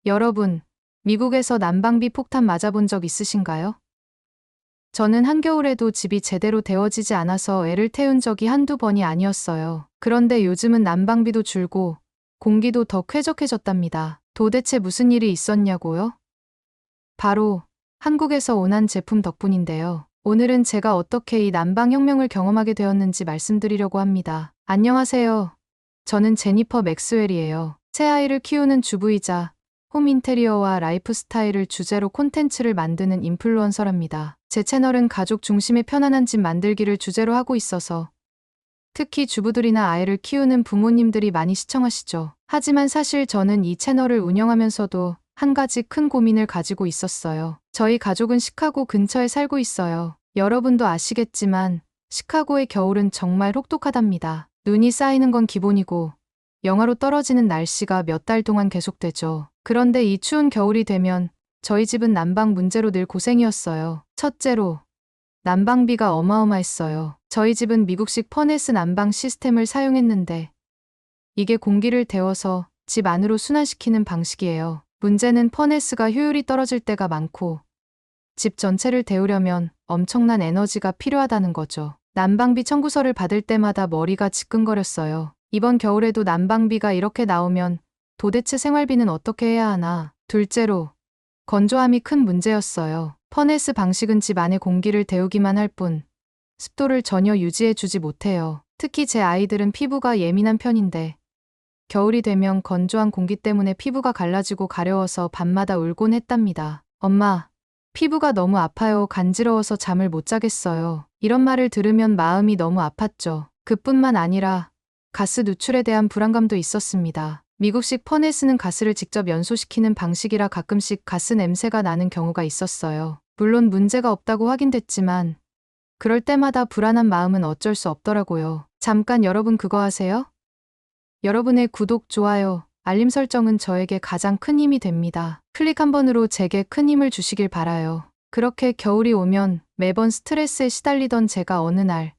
여러분, 미국에서 난방비 폭탄 맞아본 적 있으신가요? 저는 한겨울에도 집이 제대로 데워지지 않아서 애를 태운 적이 한두 번이 아니었어요. 그런데 요즘은 난방비도 줄고 공기도 더 쾌적해졌답니다. 도대체 무슨 일이 있었냐고요? 바로 한국에서 온 한 제품 덕분인데요. 오늘은 제가 어떻게 이 난방혁명을 경험하게 되었는지 말씀드리려고 합니다. 안녕하세요. 저는 제니퍼 맥스웰이에요. 새 아이를 키우는 주부이자 홈 인테리어와 라이프 스타일을 주제로 콘텐츠를 만드는 인플루언서랍니다. 제 채널은 가족 중심의 편안한 집 만들기를 주제로 하고 있어서 특히 주부들이나 아이를 키우는 부모님들이 많이 시청하시죠. 하지만 사실 저는 이 채널을 운영하면서도 한 가지 큰 고민을 가지고 있었어요. 저희 가족은 시카고 근처에 살고 있어요. 여러분도 아시겠지만 시카고의 겨울은 정말 혹독하답니다. 눈이 쌓이는 건 기본이고 영하로 떨어지는 날씨가 몇 달 동안 계속되죠. 그런데 이 추운 겨울이 되면 저희 집은 난방 문제로 늘 고생이었어요. 첫째로 난방비가 어마어마했어요. 저희 집은 미국식 퍼네스 난방 시스템을 사용했는데 이게 공기를 데워서 집 안으로 순환시키는 방식이에요. 문제는 퍼네스가 효율이 떨어질 때가 많고 집 전체를 데우려면 엄청난 에너지가 필요하다는 거죠. 난방비 청구서를 받을 때마다 머리가 지끈거렸어요. 이번 겨울에도 난방비가 이렇게 나오면 도대체 생활비는 어떻게 해야 하나. 둘째로 건조함이 큰 문제였어요. 퍼네스 방식은 집 안에 공기를 데우기만 할 뿐 습도를 전혀 유지해 주지 못해요. 특히 제 아이들은 피부가 예민한 편인데 겨울이 되면 건조한 공기 때문에 피부가 갈라지고 가려워서 밤마다 울곤 했답니다. 엄마, 피부가 너무 아파요. 간지러워서 잠을 못 자겠어요. 이런 말을 들으면 마음이 너무 아팠죠. 그뿐만 아니라 가스 누출에 대한 불안감도 있었습니다. 미국식 퍼네스는 가스를 직접 연소시키는 방식이라 가끔씩 가스 냄새가 나는 경우가 있었어요. 물론 문제가 없다고 확인됐지만 그럴 때마다 불안한 마음은 어쩔 수 없더라고요. 잠깐 여러분 그거 아세요? 여러분의 구독, 좋아요, 알림 설정은 저에게 가장 큰 힘이 됩니다. 클릭 한 번으로 제게 큰 힘을 주시길 바라요. 그렇게 겨울이 오면 매번 스트레스에 시달리던 제가 어느 날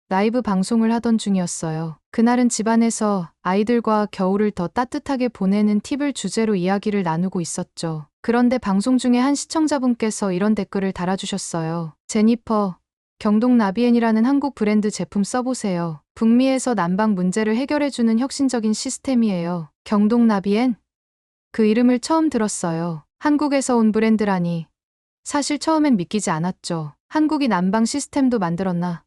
라이브 방송을 하던 중이었어요. 그날은 집안에서 아이들과 겨울을 더 따뜻하게 보내는 팁을 주제로 이야기를 나누고 있었죠. 그런데 방송 중에 한 시청자분께서 이런 댓글을 달아주셨어요. 제니퍼, 경동 나비엔이라는 한국 브랜드 제품 써보세요. 북미에서 난방 문제를 해결해주는 혁신적인 시스템이에요. 경동 나비엔? 그 이름을 처음 들었어요. 한국에서 온 브랜드라니. 사실 처음엔 믿기지 않았죠. 한국이 난방 시스템도 만들었나?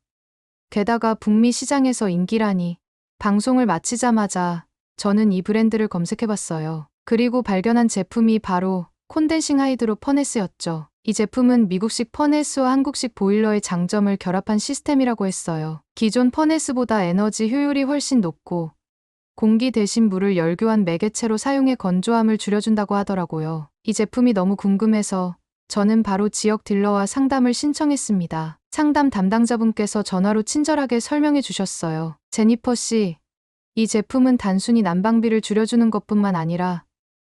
게다가 북미 시장에서 인기라니. 방송을 마치자마자 저는 이 브랜드를 검색해봤어요. 그리고 발견한 제품이 바로 콘덴싱 하이드로 퍼네스였죠. 이 제품은 미국식 퍼네스와 한국식 보일러의 장점을 결합한 시스템이라고 했어요. 기존 퍼네스보다 에너지 효율이 훨씬 높고 공기 대신 물을 열교환 매개체로 사용해 건조함을 줄여준다고 하더라고요. 이 제품이 너무 궁금해서 저는 바로 지역 딜러와 상담을 신청했습니다. 상담 담당자분께서 전화로 친절하게 설명해 주셨어요. 제니퍼 씨, 이 제품은 단순히 난방비를 줄여주는 것뿐만 아니라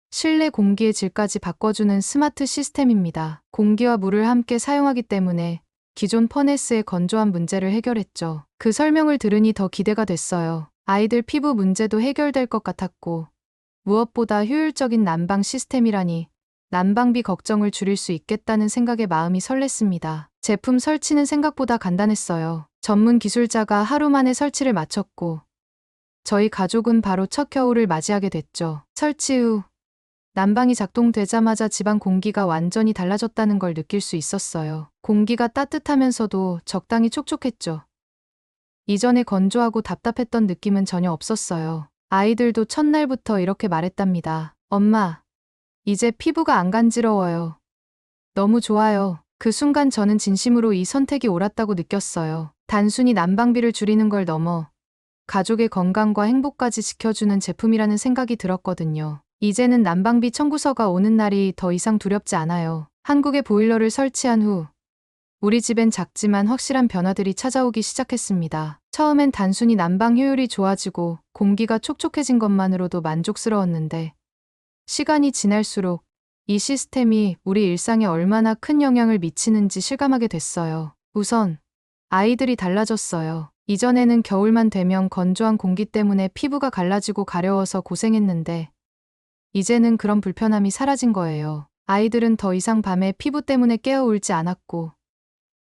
실내 공기의 질까지 바꿔주는 스마트 시스템입니다. 공기와 물을 함께 사용하기 때문에 기존 퍼네스의 건조한 문제를 해결했죠. 그 설명을 들으니 더 기대가 됐어요. 아이들 피부 문제도 해결될 것 같았고 무엇보다 효율적인 난방 시스템이라니 난방비 걱정을 줄일 수 있겠다는 생각에 마음이 설렜습니다. 제품 설치는 생각보다 간단했어요. 전문 기술자가 하루 만에 설치를 마쳤고 저희 가족은 바로 첫 겨울을 맞이하게 됐죠. 설치 후 난방이 작동되자마자 집안 공기가 완전히 달라졌다는 걸 느낄 수 있었어요. 공기가 따뜻하면서도 적당히 촉촉했죠. 이전에 건조하고 답답했던 느낌은 전혀 없었어요. 아이들도 첫날부터 이렇게 말했답니다. 엄마, 이제 피부가 안 간지러워요. 너무 좋아요. 그 순간 저는 진심으로 이 선택이 옳았다고 느꼈어요. 단순히 난방비를 줄이는 걸 넘어 가족의 건강과 행복까지 지켜주는 제품이라는 생각이 들었거든요. 이제는 난방비 청구서가 오는 날이 더 이상 두렵지 않아요. 한국에 보일러를 설치한 후 우리 집엔 작지만 확실한 변화들이 찾아오기 시작했습니다. 처음엔 단순히 난방 효율이 좋아지고 공기가 촉촉해진 것만으로도 만족스러웠는데 시간이 지날수록 이 시스템이 우리 일상에 얼마나 큰 영향을 미치는지 실감하게 됐어요. 우선 아이들이 달라졌어요. 이전에는 겨울만 되면 건조한 공기 때문에 피부가 갈라지고 가려워서 고생했는데 이제는 그런 불편함이 사라진 거예요. 아이들은 더 이상 밤에 피부 때문에 깨어 울지 않았고,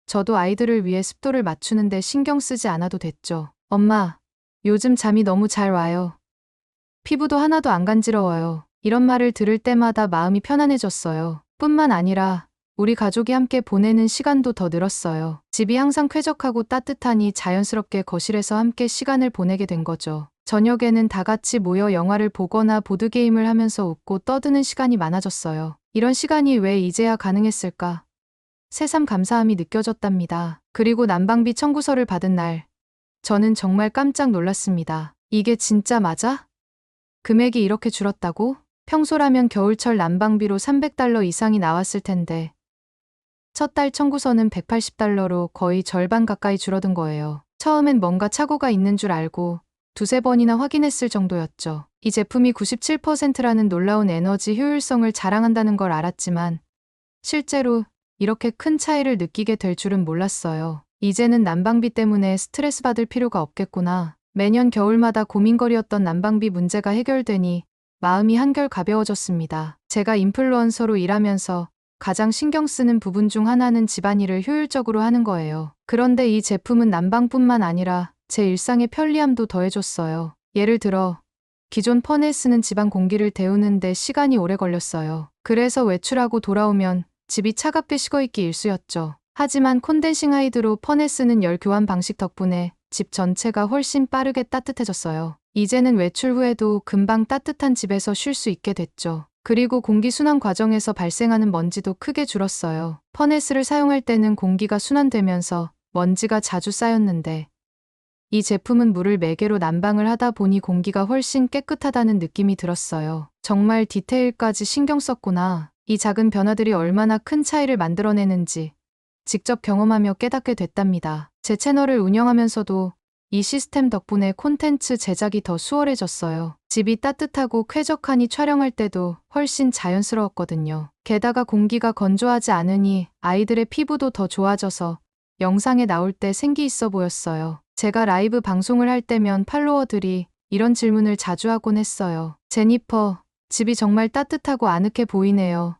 저도 아이들을 위해 습도를 맞추는데 신경 쓰지 않아도 됐죠. 엄마, 요즘 잠이 너무 잘 와요. 피부도 하나도 안 간지러워요. 이런 말을 들을 때마다 마음이 편안해졌어요. 뿐만 아니라 우리 가족이 함께 보내는 시간도 더 늘었어요. 집이 항상 쾌적하고 따뜻하니 자연스럽게 거실에서 함께 시간을 보내게 된 거죠. 저녁에는 다 같이 모여 영화를 보거나 보드게임을 하면서 웃고 떠드는 시간이 많아졌어요. 이런 시간이 왜 이제야 가능했을까? 새삼 감사함이 느껴졌답니다. 그리고 난방비 청구서를 받은 날, 저는 정말 깜짝 놀랐습니다. 이게 진짜 맞아? 금액이 이렇게 줄었다고? 평소라면 겨울철 난방비로 $300 이상이 나왔을 텐데, 첫 달 청구서는 $180로 거의 절반 가까이 줄어든 거예요. 처음엔 뭔가 착오가 있는 줄 알고 두세 번이나 확인했을 정도였죠. 이 제품이 97%라는 놀라운 에너지 효율성을 자랑한다는 걸 알았지만 실제로 이렇게 큰 차이를 느끼게 될 줄은 몰랐어요. 이제는 난방비 때문에 스트레스 받을 필요가 없겠구나. 매년 겨울마다 고민거리였던 난방비 문제가 해결되니 마음이 한결 가벼워졌습니다. 제가 인플루언서로 일하면서 가장 신경 쓰는 부분 중 하나는 집안일을 효율적으로 하는 거예요. 그런데 이 제품은 난방뿐만 아니라 제 일상의 편리함도 더해줬어요. 예를 들어 기존 퍼네스는 집안 공기를 데우는데 시간이 오래 걸렸어요. 그래서 외출하고 돌아오면 집이 차갑게 식어있기 일쑤였죠. 하지만 콘덴싱 하이드로 퍼네스는 열 교환 방식 덕분에 집 전체가 훨씬 빠르게 따뜻해졌어요. 이제는 외출 후에도 금방 따뜻한 집에서 쉴 수 있게 됐죠. 그리고 공기 순환 과정에서 발생하는 먼지도 크게 줄었어요. 퍼네스를 사용할 때는 공기가 순환되면서 먼지가 자주 쌓였는데 이 제품은 물을 매개로 난방을 하다 보니 공기가 훨씬 깨끗하다는 느낌이 들었어요. 정말 디테일까지 신경 썼구나. 이 작은 변화들이 얼마나 큰 차이를 만들어내는지 직접 경험하며 깨닫게 됐답니다. 제 채널을 운영하면서도 이 시스템 덕분에 콘텐츠 제작이 더 수월해졌어요. 집이 따뜻하고 쾌적하니 촬영할 때도 훨씬 자연스러웠거든요. 게다가 공기가 건조하지 않으니 아이들의 피부도 더 좋아져서 영상에 나올 때 생기 있어 보였어요. 제가 라이브 방송을 할 때면 팔로워들이 이런 질문을 자주 하곤 했어요. 제니퍼, 집이 정말 따뜻하고 아늑해 보이네요.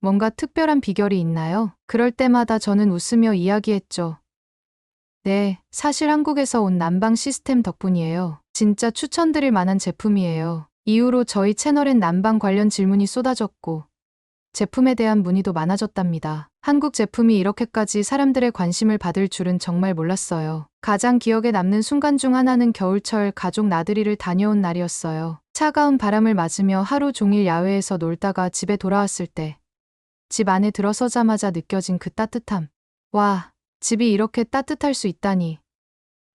뭔가 특별한 비결이 있나요? 그럴 때마다 저는 웃으며 이야기했죠. 네, 사실 한국에서 온 난방 시스템 덕분이에요. 진짜 추천드릴 만한 제품이에요. 이후로 저희 채널엔 난방 관련 질문이 쏟아졌고 제품에 대한 문의도 많아졌답니다. 한국 제품이 이렇게까지 사람들의 관심을 받을 줄은 정말 몰랐어요. 가장 기억에 남는 순간 중 하나는 겨울철 가족 나들이를 다녀온 날이었어요. 차가운 바람을 맞으며 하루 종일 야외에서 놀다가 집에 돌아왔을 때 집 안에 들어서자마자 느껴진 그 따뜻함. 와, 집이 이렇게 따뜻할 수 있다니.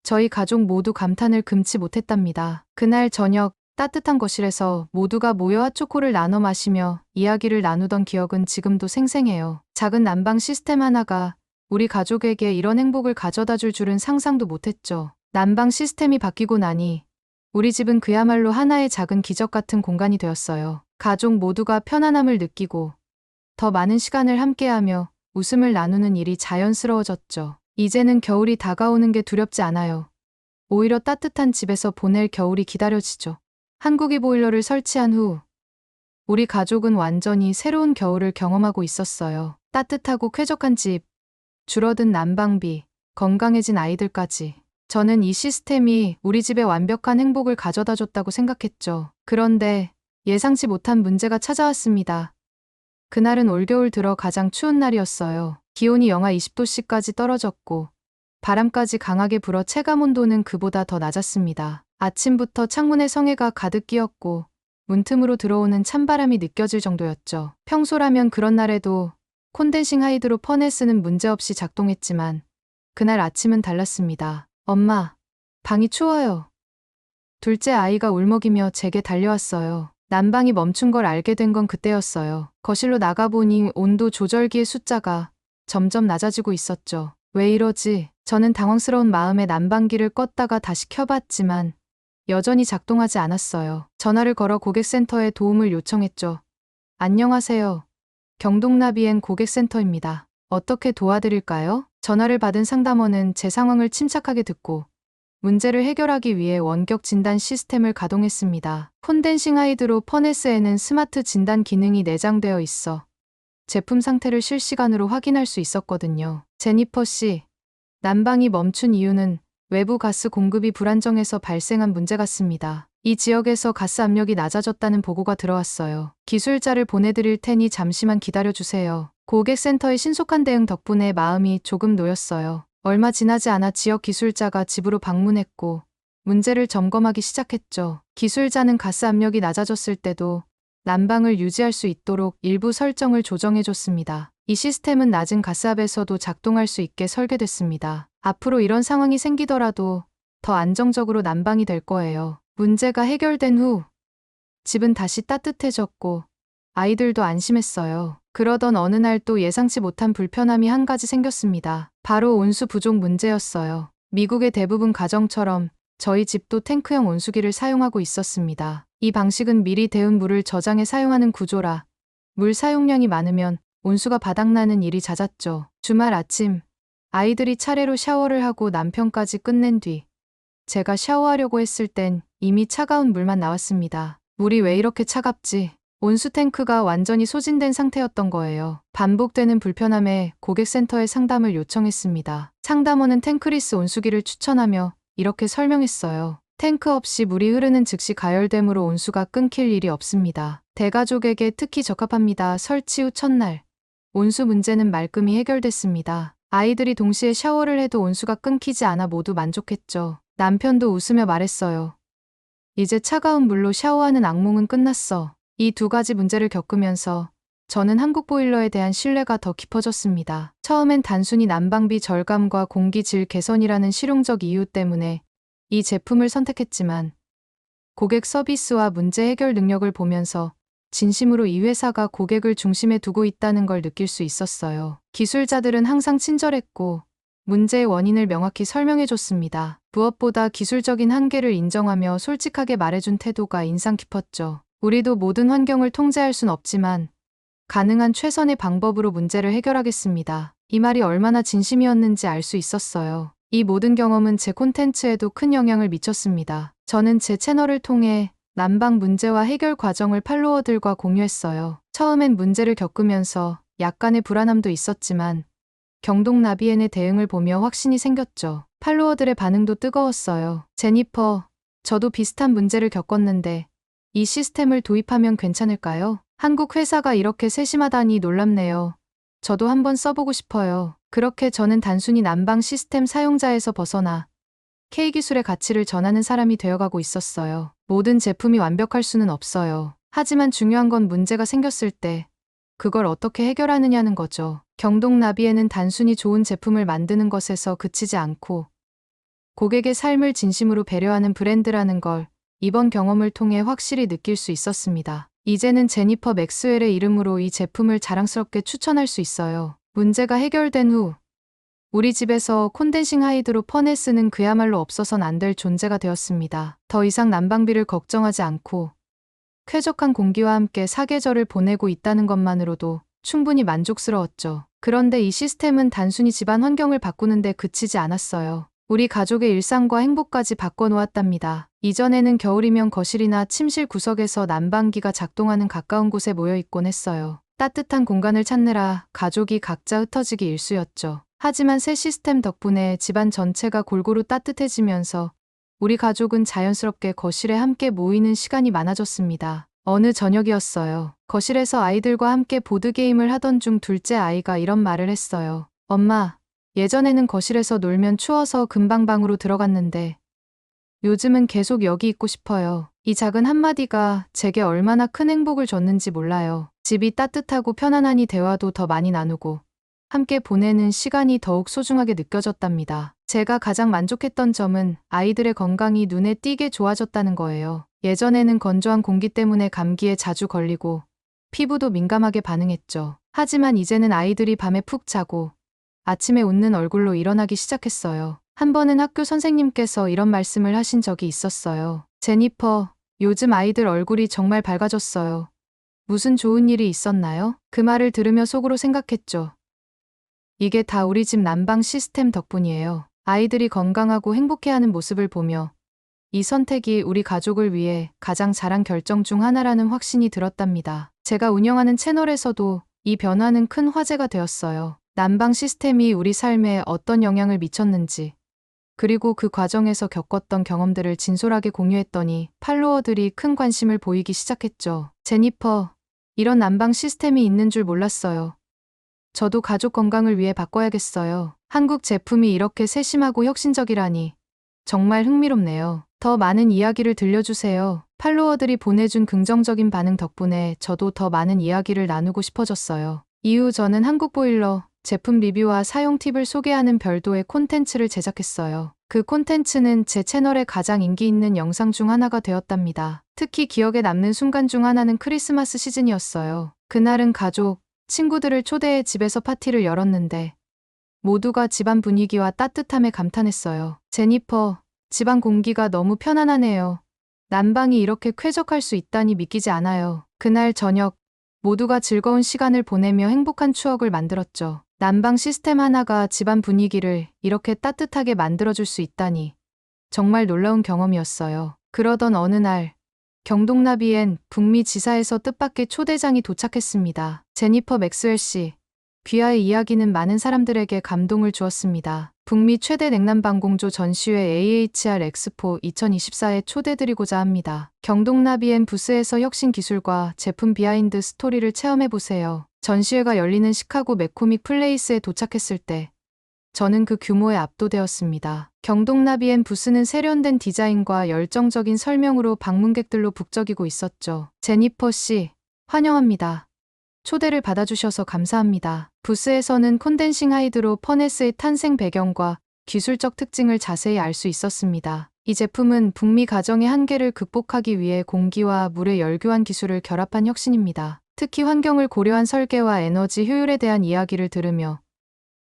저희 가족 모두 감탄을 금치 못했답니다. 그날 저녁 따뜻한 거실에서 모두가 모여 핫초코를 나눠 마시며 이야기를 나누던 기억은 지금도 생생해요. 작은 난방 시스템 하나가 우리 가족에게 이런 행복을 가져다 줄 줄은 상상도 못했죠. 난방 시스템이 바뀌고 나니 우리 집은 그야말로 하나의 작은 기적 같은 공간이 되었어요. 가족 모두가 편안함을 느끼고 더 많은 시간을 함께하며 웃음을 나누는 일이 자연스러워졌죠. 이제는 겨울이 다가오는 게 두렵지 않아요. 오히려 따뜻한 집에서 보낼 겨울이 기다려지죠. 한국이 보일러를 설치한 후 우리 가족은 완전히 새로운 겨울을 경험하고 있었어요. 따뜻하고 쾌적한 집, 줄어든 난방비, 건강해진 아이들까지. 저는 이 시스템이 우리 집에 완벽한 행복을 가져다 줬다고 생각했죠. 그런데 예상치 못한 문제가 찾아왔습니다. 그날은 올겨울 들어 가장 추운 날이었어요. 기온이 영하 20도씨까지 떨어졌고 바람까지 강하게 불어 체감온도는 그보다 더 낮았습니다. 아침부터 창문에 성에가 가득 끼었고 문틈으로 들어오는 찬바람이 느껴질 정도였죠. 평소라면 그런 날에도 콘덴싱 하이드로 퍼네스는 문제없이 작동했지만 그날 아침은 달랐습니다. 엄마, 방이 추워요. 둘째 아이가 울먹이며 제게 달려왔어요. 난방이 멈춘 걸 알게 된 건 그때였어요. 거실로 나가보니 온도 조절기의 숫자가 점점 낮아지고 있었죠. 왜 이러지? 저는 당황스러운 마음에 난방기를 껐다가 다시 켜봤지만 여전히 작동하지 않았어요. 전화를 걸어 고객센터에 도움을 요청했죠. 안녕하세요. 경동나비엔 고객센터입니다. 어떻게 도와드릴까요? 전화를 받은 상담원은 제 상황을 침착하게 듣고 문제를 해결하기 위해 원격 진단 시스템을 가동했습니다. 콘덴싱 하이드로 퍼네스에는 스마트 진단 기능이 내장되어 있어 제품 상태를 실시간으로 확인할 수 있었거든요. 제니퍼 씨, 난방이 멈춘 이유는 외부 가스 공급이 불안정해서 발생한 문제 같습니다. 이 지역에서 가스 압력이 낮아졌다는 보고가 들어왔어요. 기술자를 보내드릴 테니 잠시만 기다려주세요. 고객센터의 신속한 대응 덕분에 마음이 조금 놓였어요. 얼마 지나지 않아 지역 기술자가 집으로 방문했고 문제를 점검하기 시작했죠. 기술자는 가스 압력이 낮아졌을 때도 난방을 유지할 수 있도록 일부 설정을 조정해줬습니다. 이 시스템은 낮은 가스압에서도 작동할 수 있게 설계됐습니다. 앞으로 이런 상황이 생기더라도 더 안정적으로 난방이 될 거예요. 문제가 해결된 후 집은 다시 따뜻해졌고 아이들도 안심했어요. 그러던 어느 날 또 예상치 못한 불편함이 한 가지 생겼습니다. 바로 온수 부족 문제였어요. 미국의 대부분 가정처럼 저희 집도 탱크형 온수기를 사용하고 있었습니다. 이 방식은 미리 데운 물을 저장해 사용하는 구조라 물 사용량이 많으면 온수가 바닥나는 일이 잦았죠. 주말 아침 아이들이 차례로 샤워를 하고 남편까지 끝낸 뒤 제가 샤워하려고 했을 땐 이미 차가운 물만 나왔습니다. 물이 왜 이렇게 차갑지? 온수 탱크가 완전히 소진된 상태였던 거예요. 반복되는 불편함에 고객센터에 상담을 요청했습니다. 상담원은 탱크리스 온수기를 추천하며 이렇게 설명했어요. 탱크 없이 물이 흐르는 즉시 가열됨으로 온수가 끊길 일이 없습니다. 대가족에게 특히 적합합니다. 설치 후 첫날 온수 문제는 말끔히 해결됐습니다. 아이들이 동시에 샤워를 해도 온수가 끊기지 않아 모두 만족했죠. 남편도 웃으며 말했어요. 이제 차가운 물로 샤워하는 악몽은 끝났어. 이 두 가지 문제를 겪으면서 저는 한국 보일러에 대한 신뢰가 더 깊어졌습니다. 처음엔 단순히 난방비 절감과 공기 질 개선이라는 실용적 이유 때문에 이 제품을 선택했지만 고객 서비스와 문제 해결 능력을 보면서 진심으로 이 회사가 고객을 중심에 두고 있다는 걸 느낄 수 있었어요. 기술자들은 항상 친절했고 문제의 원인을 명확히 설명해줬습니다. 무엇보다 기술적인 한계를 인정하며 솔직하게 말해준 태도가 인상 깊었죠. 우리도 모든 환경을 통제할 순 없지만 가능한 최선의 방법으로 문제를 해결하겠습니다. 이 말이 얼마나 진심이었는지 알 수 있었어요. 이 모든 경험은 제 콘텐츠에도 큰 영향을 미쳤습니다. 저는 제 채널을 통해 난방 문제와 해결 과정을 팔로워들과 공유했어요. 처음엔 문제를 겪으면서 약간의 불안함도 있었지만 경동 나비엔의 대응을 보며 확신이 생겼죠. 팔로워들의 반응도 뜨거웠어요. 제니퍼, 저도 비슷한 문제를 겪었는데 이 시스템을 도입하면 괜찮을까요? 한국 회사가 이렇게 세심하다니 놀랍네요. 저도 한번 써보고 싶어요. 그렇게 저는 단순히 난방 시스템 사용자에서 벗어나 K기술의 가치를 전하는 사람이 되어가고 있었어요. 모든 제품이 완벽할 수는 없어요. 하지만 중요한 건 문제가 생겼을 때 그걸 어떻게 해결하느냐는 거죠. 경동 나비에는 단순히 좋은 제품을 만드는 것에서 그치지 않고 고객의 삶을 진심으로 배려하는 브랜드라는 걸 이번 경험을 통해 확실히 느낄 수 있었습니다. 이제는 제니퍼 맥스웰의 이름으로 이 제품을 자랑스럽게 추천할 수 있어요. 문제가 해결된 후 우리 집에서 콘덴싱 하이드로 퍼네스는 그야말로 없어선 안 될 존재가 되었습니다. 더 이상 난방비를 걱정하지 않고 쾌적한 공기와 함께 사계절을 보내고 있다는 것만으로도 충분히 만족스러웠죠. 그런데 이 시스템은 단순히 집안 환경을 바꾸는데 그치지 않았어요. 우리 가족의 일상과 행복까지 바꿔놓았답니다. 이전에는 겨울이면 거실이나 침실 구석에서 난방기가 작동하는 가까운 곳에 모여 있곤 했어요. 따뜻한 공간을 찾느라 가족이 각자 흩어지기 일쑤였죠. 하지만 새 시스템 덕분에 집안 전체가 골고루 따뜻해지면서 우리 가족은 자연스럽게 거실에 함께 모이는 시간이 많아졌습니다. 어느 저녁이었어요. 거실에서 아이들과 함께 보드게임을 하던 중 둘째 아이가 이런 말을 했어요. 엄마, 예전에는 거실에서 놀면 추워서 금방 방으로 들어갔는데 요즘은 계속 여기 있고 싶어요. 이 작은 한마디가 제게 얼마나 큰 행복을 줬는지 몰라요. 집이 따뜻하고 편안하니 대화도 더 많이 나누고 함께 보내는 시간이 더욱 소중하게 느껴졌답니다. 제가 가장 만족했던 점은 아이들의 건강이 눈에 띄게 좋아졌다는 거예요. 예전에는 건조한 공기 때문에 감기에 자주 걸리고 피부도 민감하게 반응했죠. 하지만 이제는 아이들이 밤에 푹 자고 아침에 웃는 얼굴로 일어나기 시작했어요. 한 번은 학교 선생님께서 이런 말씀을 하신 적이 있었어요. 제니퍼, 요즘 아이들 얼굴이 정말 밝아졌어요. 무슨 좋은 일이 있었나요? 그 말을 들으며 속으로 생각했죠. 이게 다 우리 집 난방 시스템 덕분이에요. 아이들이 건강하고 행복해하는 모습을 보며 이 선택이 우리 가족을 위해 가장 잘한 결정 중 하나라는 확신이 들었답니다. 제가 운영하는 채널에서도 이 변화는 큰 화제가 되었어요. 난방 시스템이 우리 삶에 어떤 영향을 미쳤는지, 그리고 그 과정에서 겪었던 경험들을 진솔하게 공유했더니 팔로워들이 큰 관심을 보이기 시작했죠. 제니퍼, 이런 난방 시스템이 있는 줄 몰랐어요. 저도 가족 건강을 위해 바꿔야겠어요. 한국 제품이 이렇게 세심하고 혁신적이라니 정말 흥미롭네요. 더 많은 이야기를 들려주세요. 팔로워들이 보내준 긍정적인 반응 덕분에 저도 더 많은 이야기를 나누고 싶어졌어요. 이후 저는 한국 보일러 제품 리뷰와 사용 팁을 소개하는 별도의 콘텐츠를 제작했어요. 그 콘텐츠는 제 채널의 가장 인기 있는 영상 중 하나가 되었답니다. 특히 기억에 남는 순간 중 하나는 크리스마스 시즌이었어요. 그날은 가족, 친구들을 초대해 집에서 파티를 열었는데 모두가 집안 분위기와 따뜻함에 감탄했어요. 제니퍼, 집안 공기가 너무 편안하네요. 난방이 이렇게 쾌적할 수 있다니 믿기지 않아요. 그날 저녁, 모두가 즐거운 시간을 보내며 행복한 추억을 만들었죠. 난방 시스템 하나가 집안 분위기를 이렇게 따뜻하게 만들어줄 수 있다니 정말 놀라운 경험이었어요. 그러던 어느 날, 경동나비엔 북미 지사에서 뜻밖의 초대장이 도착했습니다. 제니퍼 맥스웰 씨. 귀하의 이야기는 많은 사람들에게 감동을 주었습니다. 북미 최대 냉난방 공조 전시회 AHR 엑스포 2024에 초대드리고자 합니다. 경동나비엔 부스에서 혁신 기술과 제품 비하인드 스토리를 체험해보세요. 전시회가 열리는 시카고 매코믹 플레이스에 도착했을 때 저는 그 규모에 압도되었습니다. 경동나비엔 부스는 세련된 디자인과 열정적인 설명으로 방문객들로 북적이고 있었죠. 제니퍼 씨, 환영합니다. 초대를 받아주셔서 감사합니다. 부스에서는 콘덴싱 하이드로 퍼네스의 탄생 배경과 기술적 특징을 자세히 알 수 있었습니다. 이 제품은 북미 가정의 한계를 극복하기 위해 공기와 물의 열교환 기술을 결합한 혁신입니다. 특히 환경을 고려한 설계와 에너지 효율에 대한 이야기를 들으며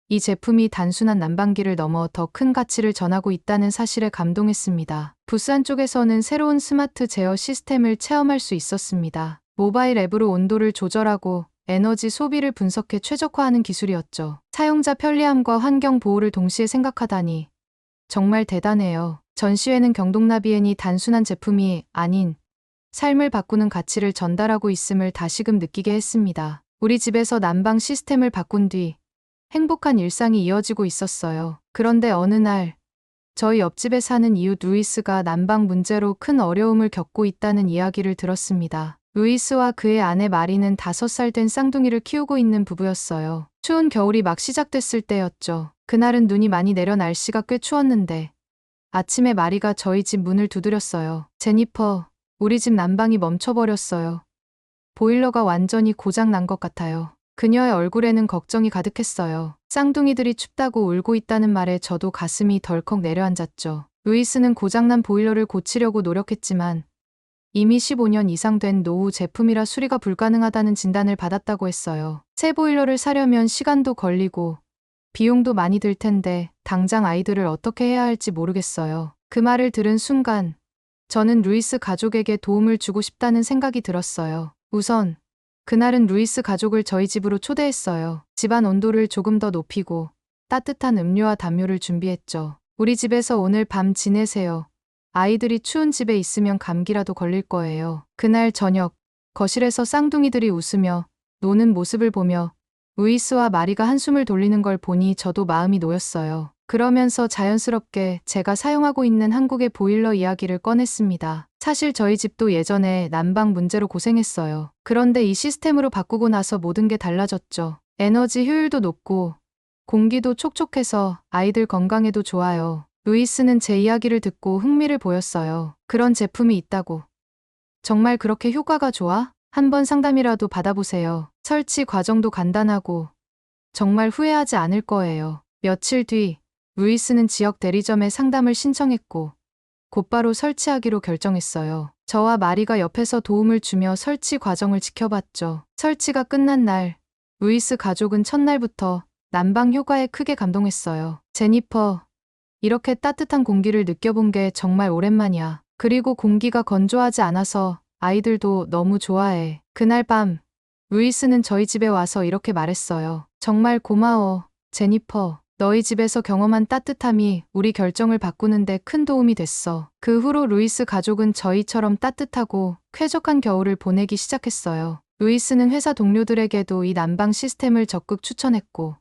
이 제품이 단순한 난방기를 넘어 더 큰 가치를 전하고 있다는 사실에 감동했습니다. 부스 안쪽에서는 새로운 스마트 제어 시스템을 체험할 수 있었습니다. 모바일 앱으로 온도를 조절하고 에너지 소비를 분석해 최적화하는 기술이었죠. 사용자 편리함과 환경 보호를 동시에 생각하다니 정말 대단해요. 전시회는 경동나비엔이 단순한 제품이 아닌 삶을 바꾸는 가치를 전달하고 있음을 다시금 느끼게 했습니다. 우리 집에서 난방 시스템을 바꾼 뒤 행복한 일상이 이어지고 있었어요. 그런데 어느 날 저희 옆집에 사는 이웃 루이스가 난방 문제로 큰 어려움을 겪고 있다는 이야기를 들었습니다. 루이스와 그의 아내 마리는 5살 된 쌍둥이를 키우고 있는 부부였어요. 추운 겨울이 막 시작됐을 때였죠. 그날은 눈이 많이 내려 날씨가 꽤 추웠는데 아침에 마리가 저희 집 문을 두드렸어요. 제니퍼, 우리 집 난방이 멈춰버렸어요. 보일러가 완전히 고장 난 것 같아요. 그녀의 얼굴에는 걱정이 가득했어요. 쌍둥이들이 춥다고 울고 있다는 말에 저도 가슴이 덜컥 내려앉았죠. 루이스는 고장난 보일러를 고치려고 노력했지만 이미 15년 이상 된 노후 제품이라 수리가 불가능하다는 진단을 받았다고 했어요. 새 보일러를 사려면 시간도 걸리고 비용도 많이 들 텐데 당장 아이들을 어떻게 해야 할지 모르겠어요. 그 말을 들은 순간 저는 루이스 가족에게 도움을 주고 싶다는 생각이 들었어요. 우선 그날은 루이스 가족을 저희 집으로 초대했어요. 집안 온도를 조금 더 높이고 따뜻한 음료와 담요를 준비했죠. 우리 집에서 오늘 밤 지내세요. 아이들이 추운 집에 있으면 감기라도 걸릴 거예요. 그날 저녁, 거실에서 쌍둥이들이 웃으며 노는 모습을 보며 루이스와 마리가 한숨을 돌리는 걸 보니 저도 마음이 놓였어요. 그러면서 자연스럽게 제가 사용하고 있는 한국의 보일러 이야기를 꺼냈습니다. 사실 저희 집도 예전에 난방 문제로 고생했어요. 그런데 이 시스템으로 바꾸고 나서 모든 게 달라졌죠. 에너지 효율도 높고 공기도 촉촉해서 아이들 건강에도 좋아요. 루이스는 제 이야기를 듣고 흥미를 보였어요. 그런 제품이 있다고. 정말 그렇게 효과가 좋아? 한번 상담이라도 받아보세요. 설치 과정도 간단하고 정말 후회하지 않을 거예요. 며칠 뒤 루이스는 지역 대리점에 상담을 신청했고 곧바로 설치하기로 결정했어요. 저와 마리가 옆에서 도움을 주며 설치 과정을 지켜봤죠. 설치가 끝난 날, 루이스 가족은 첫날부터 난방 효과에 크게 감동했어요. 제니퍼, 이렇게 따뜻한 공기를 느껴본 게 정말 오랜만이야. 그리고 공기가 건조하지 않아서 아이들도 너무 좋아해. 그날 밤, 루이스는 저희 집에 와서 이렇게 말했어요. 정말 고마워, 제니퍼. 너희 집에서 경험한 따뜻함이 우리 결정을 바꾸는데 큰 도움이 됐어. 그 후로 루이스 가족은 저희처럼 따뜻하고 쾌적한 겨울을 보내기 시작했어요. 루이스는 회사 동료들에게도 이 난방 시스템을 적극 추천했고,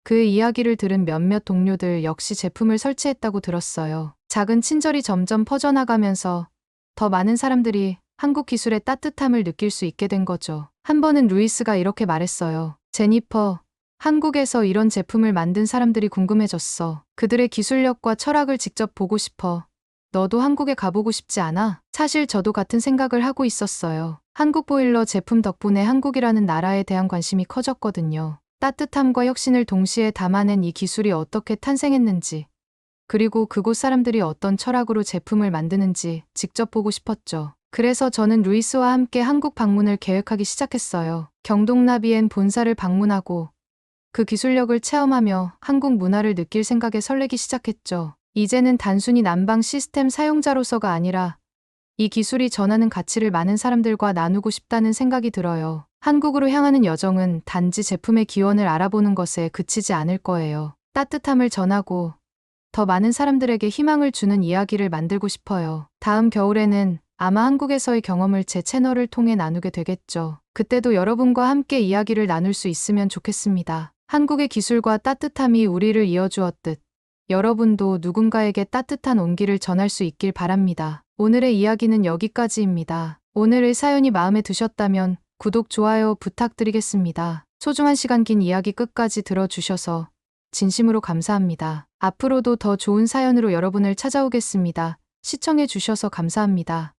그 이야기를 들은 몇몇 동료들 역시 제품을 설치했다고 들었어요. 작은 친절이 점점 퍼져나가면서 더 많은 사람들이 한국 기술의 따뜻함을 느낄 수 있게 된 거죠. 한 번은 루이스가 이렇게 말했어요. 제니퍼, 한국에서 이런 제품을 만든 사람들이 궁금해졌어. 그들의 기술력과 철학을 직접 보고 싶어. 너도 한국에 가보고 싶지 않아? 사실 저도 같은 생각을 하고 있었어요. 한국 보일러 제품 덕분에 한국이라는 나라에 대한 관심이 커졌거든요. 따뜻함과 혁신을 동시에 담아낸 이 기술이 어떻게 탄생했는지, 그리고 그곳 사람들이 어떤 철학으로 제품을 만드는지 직접 보고 싶었죠. 그래서 저는 루이스와 함께 한국 방문을 계획하기 시작했어요. 경동나비엔 본사를 방문하고 그 기술력을 체험하며 한국 문화를 느낄 생각에 설레기 시작했죠. 이제는 단순히 난방 시스템 사용자로서가 아니라 이 기술이 전하는 가치를 많은 사람들과 나누고 싶다는 생각이 들어요. 한국으로 향하는 여정은 단지 제품의 기원을 알아보는 것에 그치지 않을 거예요. 따뜻함을 전하고 더 많은 사람들에게 희망을 주는 이야기를 만들고 싶어요. 다음 겨울에는 아마 한국에서의 경험을 제 채널을 통해 나누게 되겠죠. 그때도 여러분과 함께 이야기를 나눌 수 있으면 좋겠습니다. 한국의 기술과 따뜻함이 우리를 이어주었듯 여러분도 누군가에게 따뜻한 온기를 전할 수 있길 바랍니다. 오늘의 이야기는 여기까지입니다. 오늘의 사연이 마음에 드셨다면 구독, 좋아요 부탁드리겠습니다. 소중한 시간 긴 이야기 끝까지 들어주셔서 진심으로 감사합니다. 앞으로도 더 좋은 사연으로 여러분을 찾아오겠습니다. 시청해 주셔서 감사합니다.